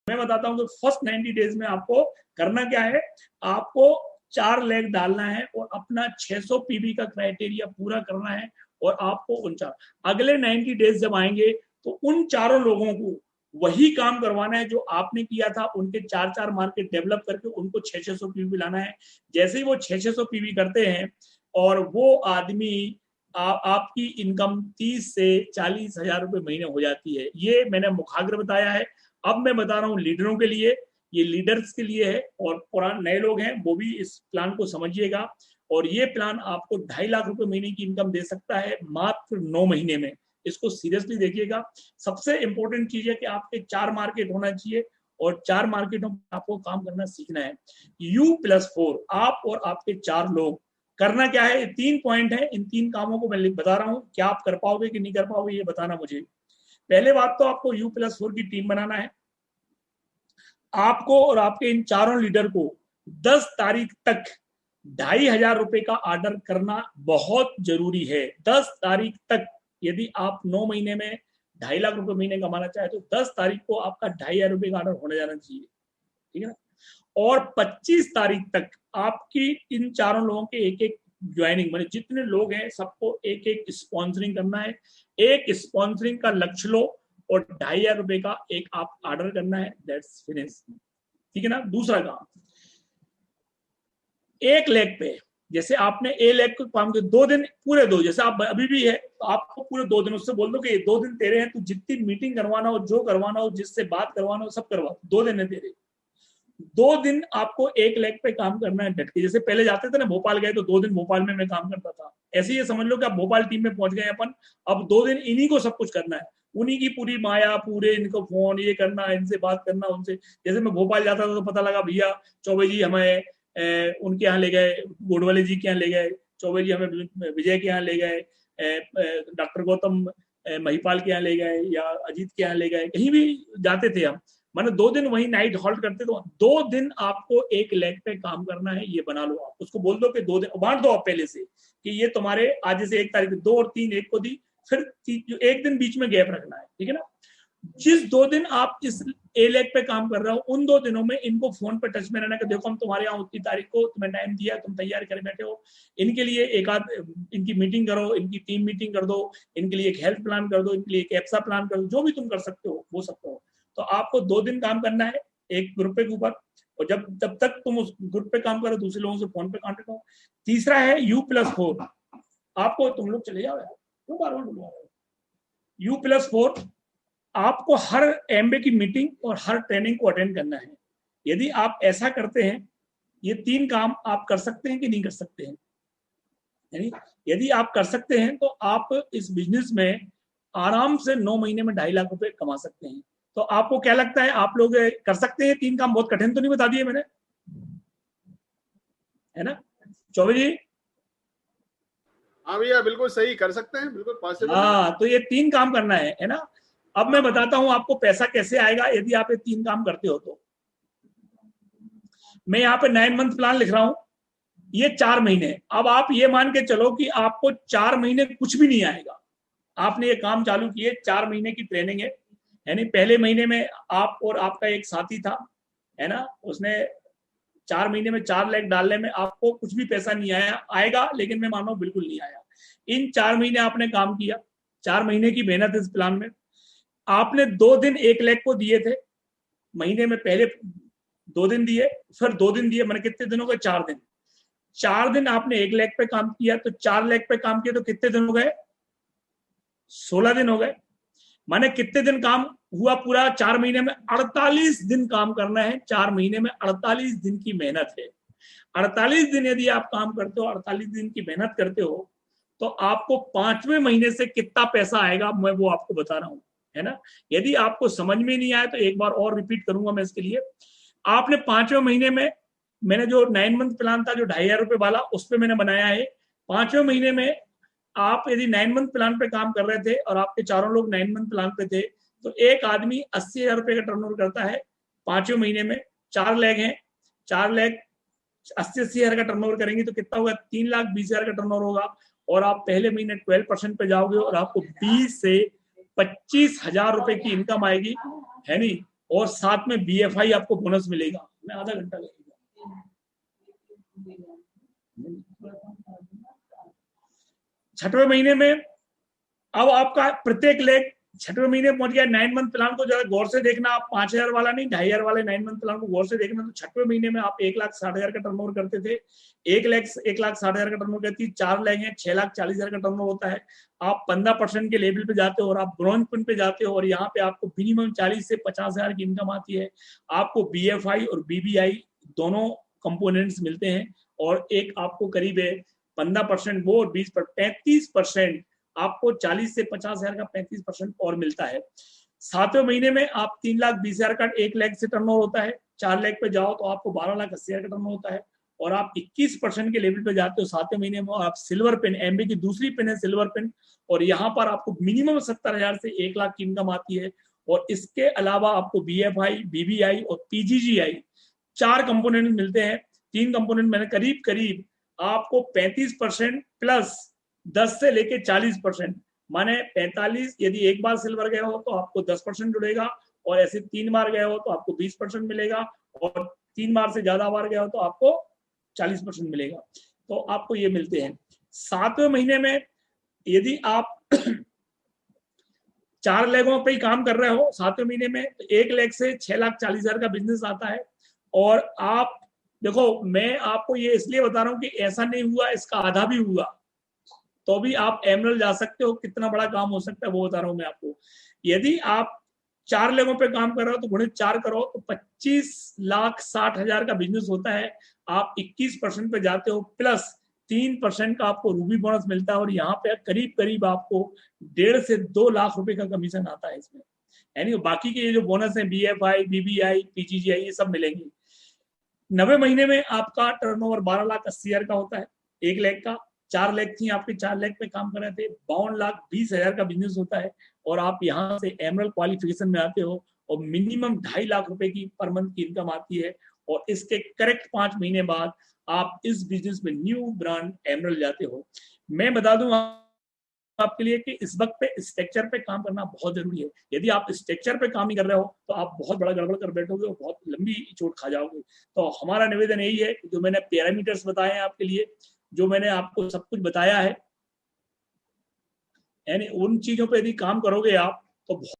मैं बताता हूँ कि फर्स्ट 90 डेज में आपको करना क्या है, आपको 4 लेग डालना है और अपना 600 पीबी का क्राइटेरिया पूरा करना है और आपको उन चार अगले 90 डेज जब आएंगे तो उन चारों लोगों को वही काम करवाना है जो आपने किया था, उनके 4 मार्केट डेवलप करके उनको 600 पीबी लाना है। जैसे ही वो 600 पीबी करते हैं और वो आदमी आपकी इनकम 30 से 40 हजार रुपए महीने हो जाती है। ये मैंने मुखाग्र बताया है। अब मैं बता रहा हूँ लीडरों के लिए, ये लीडर्स के लिए है और पुराने नए लोग हैं वो भी इस प्लान को समझिएगा। और ये प्लान आपको 2.5 लाख रुपए महीने की इनकम दे सकता है मात्र 9 महीने में। इसको सीरियसली देखिएगा। सबसे इंपॉर्टेंट चीज है कि आपके 4 मार्केट होना चाहिए और 4 मार्केटों में आपको काम करना सीखना है। U+4 आप और आपके 4 लोग करना क्या है, 3 पॉइंट है। इन 3 कामों को मैं बता रहा हूं, क्या आप कर पाओगे कि नहीं कर पाओगे ये बताना मुझे। पहले बात तो आपको U+4 की टीम बनाना है। आपको और आपके इन चारों लीडर को 10 तारीख तक 2,500 रुपए का ऑर्डर करना बहुत जरूरी है। 10 तारीख तक यदि आप 9 महीने में 2.5 लाख रुपए महीने कमाना चाहे तो 10 तारीख को आपका 2,500 रुपए का ऑर्डर होने जाना चाहिए, ठीक है ना। और 25 तारीख तक आपकी इन चारों लोगों के एक एक ज्वाइनिंग, मतलब जितने लोग हैं सबको एक एक स्पॉन्सरिंग करना है। एक स्पॉन्सरिंग का लक्ष्य लो और 2,500 रुपए का एक आप ऑर्डर करना है। दैट्स फिनिश, ठीक है ना। दूसरा काम, 1 लेग पे जैसे आपने ए लेग को काम किया 2 दिन पूरे दो, जैसे आप अभी भी है तो आपको पूरे 2 दिन, उससे बोल दो कि ये 2 दिन तेरे हैं, तू जितनी मीटिंग करवाना हो, जो करवाना हो, जिससे बात करवाना हो सब करवा, 2 दिन है तेरे। 2 दिन आपको 1 लेग पे काम करना है डट के। जैसे पहले जाते थे ना, भोपाल गए तो 2 दिन भोपाल में मैं काम करता था, ऐसे ये समझ लो कि आप भोपाल टीम में पहुंच गए अपन। अब 2 दिन इन्हीं को सब कुछ करना है, उन्हीं की पूरी माया, पूरे इनको फोन ये करना, इनसे बात करना, उनसे। जैसे मैं भोपाल जाता था तो पता लगा भैया चौबे जी हमें उनके यहाँ ले गए, गोडवाले जी के यहाँ ले गए, चौबे जी हमें विजय के यहाँ ले गए, डॉक्टर गौतम महिपाल के यहाँ ले गए या अजीत के यहाँ ले गए, कहीं भी जाते थे हम। मैंने 2 दिन वही नाइट हॉल्ट करते, तो 2 दिन आपको 1 लेग पे काम करना है, ये बना लो। आप उसको बोल दो कि 2 दिन बांट दो आप पहले से कि ये तुम्हारे आज से 1 तारीख 2 और 3 1 को दी, फिर 1 दिन बीच में गैप रखना है, ठीक है ना। जिस 2 दिन आप इस ए लेग पे काम कर रहे हो उन 2 दिनों में इनको फोन पे टच में रहना कि देखो हम तुम्हारे यहाँ उतनी तारीख को तुम्हें टाइम दिया, तुम तैयार करे बैठे हो, इनके लिए एक आध इनकी मीटिंग करो, इनकी टीम मीटिंग कर दो, इनके लिए एक हेल्थ प्लान कर दो, इनके लिए एक एप्सा प्लान कर दो, जो भी तुम कर सकते हो वो सब करो। तो आपको 2 दिन काम करना है एक ग्रुप के ऊपर, और जब तक तुम उस ग्रुप पे काम करो दूसरे लोगों से फोन पे कांटेक्ट करो। तीसरा है U+4। आपको तुम लोग चले जाओ यार, क्यों बार बार बुलवा रहे हो। U+4 आपको हर एमबे की मीटिंग और हर ट्रेनिंग को अटेंड करना है। यदि आप ऐसा करते हैं, ये 3 काम आप कर सकते हैं कि नहीं कर सकते हैं। यानी यदि आप कर सकते हैं तो आप इस बिजनेस में आराम से 9 महीने में 2.5 लाख रुपए कमा सकते हैं। तो आपको क्या लगता है, आप लोग कर सकते हैं? 3 काम बहुत कठिन तो नहीं बता दिए मैंने, है ना चौबे जी? हाँ भैया बिल्कुल सही, कर सकते हैं, बिल्कुल पॉसिबल है। हाँ, तो ये 3 काम करना है ना। अब मैं बताता हूं आपको पैसा कैसे आएगा यदि आप ये 3 काम करते हो। तो मैं यहाँ पे 9 मंथ प्लान लिख रहा हूं, ये 4 महीने। अब आप ये मान के चलो कि आपको 4 महीने कुछ भी नहीं आएगा। आपने ये काम चालू किए, 4 महीने की ट्रेनिंग है, यानी पहले महीने में आप और आपका एक साथी था, है ना, उसने 4 महीने में 4 लाख डालने में आपको कुछ भी पैसा नहीं आएगा, लेकिन मैं मानो बिल्कुल नहीं आया। इन 4 महीने आपने काम किया, 4 महीने की मेहनत इस प्लान में। आपने 2 दिन 1 लाख को दिए थे महीने में, पहले 2 दिन दिए, फिर 2 दिन दिए, मैंने कितने दिनों के? 4 दिन। 4 दिन आपने 1 लाख पे काम किया, तो 4 लाख पे काम किया तो कितने दिन हो गए? 16 दिन हो गए। माने कितने दिन काम हुआ पूरा? 4 महीने में 48 दिन काम करना है। 4 महीने में 48 दिन की मेहनत है। 48 दिन यदि आप काम करते हो, 48 दिन की मेहनत करते हो, तो आपको 5वें महीने से कितना पैसा आएगा मैं वो आपको बता रहा हूं, है ना। यदि आपको समझ में नहीं आया तो एक बार और रिपीट करूंगा मैं इसके लिए। आपने 5वें महीने में, मैंने जो 9 मंथ प्लान था जो 2,500 रुपए वाला, उस पर मैंने बनाया है। 5वें महीने में आप यदि 9 मंथ प्लान पे काम कर रहे थे और आपके चारों लोग 9 मंथ प्लान पे थे, तो एक आदमी 80,000 रुपए का टर्नओवर करता है 5वें महीने में। 4 लाख हैं, 4 लाख 80 हजार का टर्नओवर करेंगे तो कितना होगा? 3,20,000 का टर्नओवर होगा। और आप पहले महीने 12% पे जाओगे और आपको 20 से 25 हजार रुपए की इनकम आएगी, है नहीं। और साथ में BFI आपको बोनस मिलेगा। मैं आधा घंटा लगेगा। छठवें महीने में अब आपका प्रत्येक लेग छठवें महीने पहुंच गया। 9 मंथ प्लान को जरा गौर से देखना, आप 5,000 वाला नहीं 2,500 वाले 9 मंथ प्लान को गौर से देखना। तो छठवें महीने में आप 1,60,000 का टर्नओवर करते थे, 1,60,000 का टर्नओवर करती, 4 लेग है 6,40,000 का टर्नओवर होता है। आप 15% के लेवल पे जाते हो और आप ब्रॉन्ज पिन पे जाते हो और यहाँ पे आपको मिनिमम 40 से 50,000 की इनकम आती है। आपको BFI और BBI दोनों कंपोनेंट्स मिलते हैं और एक आपको करीब है 15% वो और 35% आपको 40 से 50,000 का 35% और मिलता है। 7वें महीने में आप 3,20,000 का एक लेग से टर्नओवर होता है। 4 लेग पे जाओ तो आपको 12,80,000 का टर्नओवर होता है और आप 21% के लेवल पे जाते हो 7वें महीने में। आप सिल्वर पिन, MBA की दूसरी पिन है सिल्वर पिन, और यहाँ पर आपको मिनिमम 70,000 से 1 लाख की इनकम आती है। और इसके अलावा आपको BFI, BBI और PGGI 4 कंपोनेंट मिलते हैं। 3 कंपोनेंट मैंने करीब करीब आपको 35% प्लस 10 से लेके 40%, माने 45, यदि एक बार सिल्वर गए हो तो आपको 10% जुड़ेगा और ऐसे 3 बार गए हो तो आपको 20% मिलेगा और 3 बार से ज्यादा बार गए हो तो आपको 40% मिलेगा। तो आपको ये मिलते हैं। 7वें महीने में यदि आप 4 लेगों पे ही काम कर रहे हो 7वें महीने में, तो 1 लेग से 6,40,000 का बिजनेस आता है। और आप देखो, मैं आपको ये इसलिए बता रहा हूँ कि ऐसा नहीं हुआ, इसका आधा भी हुआ तो भी आप एमरल्ड जा सकते हो। कितना बड़ा काम हो सकता है वो बता रहा हूं मैं आपको। यदि आप 4 लेगों पे काम कर रहे हो तो गुणित 4 करो तो 25,60,000 का बिजनेस होता है। आप 21% पे जाते हो प्लस 3% का आपको रूबी बोनस मिलता है और यहाँ पे करीब करीब आपको 1.5 से 2 लाख रुपए का कमीशन आता है इसमें। यानी बाकी के ये जो बोनस है BFI, BBI, PGGI ये सब मिलेंगे। 9वें महीने में आपका टर्नओवर 12,80,000 का होता है एक लेग का। 4 लेग थी आपके, 4 लेग पे काम कर रहे थे, 52,20,000 का बिजनेस होता है और आप यहाँ से एमरल्ड क्वालिफिकेशन में आते हो और मिनिमम 2.5 लाख रुपए की पर मंथ की इनकम आती है। और इसके करेक्ट 5 महीने बाद आप इस बिजनेस में न्यू ब्रांड एमरल्ड जाते हो। मैं बता दूं आपके लिए कि इस वक्त पे स्ट्रक्चर पे काम करना बहुत जरूरी है। यदि आप स्ट्रक्चर पे काम नहीं कर रहे हो तो आप बहुत बड़ा गड़बड़ कर बैठोगे और बहुत लंबी चोट खा जाओगे। तो हमारा निवेदन यही है कि जो मैंने पैरामीटर्स बताए हैं आपके लिए, जो मैंने आपको सब कुछ बताया है, यानी उन चीजों पे यदि काम करोगे आप तो